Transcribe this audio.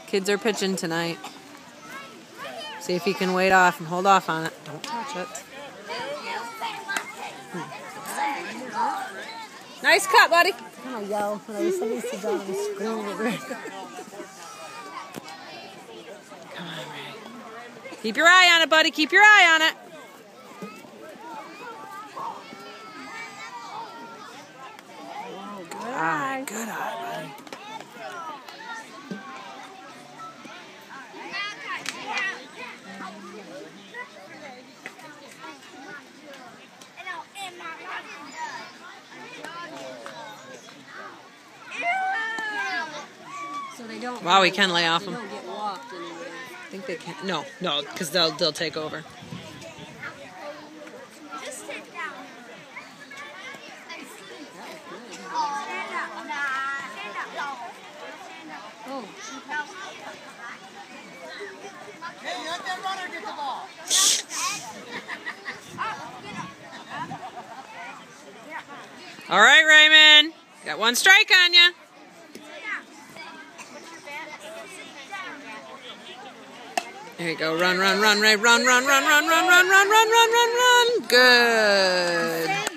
Kids are pitching tonight. See if you can wait off and hold off on it. Don't touch it. Nice cut, buddy. I'm gonna yell when I somebody sits down and scream over it. Come on, Ray. Keep your eye on it, buddy. Keep your eye on it. Oh, good eye. Good eye, buddy. So they don't. Wow, we can lay off them. They don't get walked anywhere. I think they can. No, because they'll take over. Just sit down. Oh. Hey, let that runner get the ball. All right, Raymond. Got one strike on you. There you go. Run, Ray. Run. Good.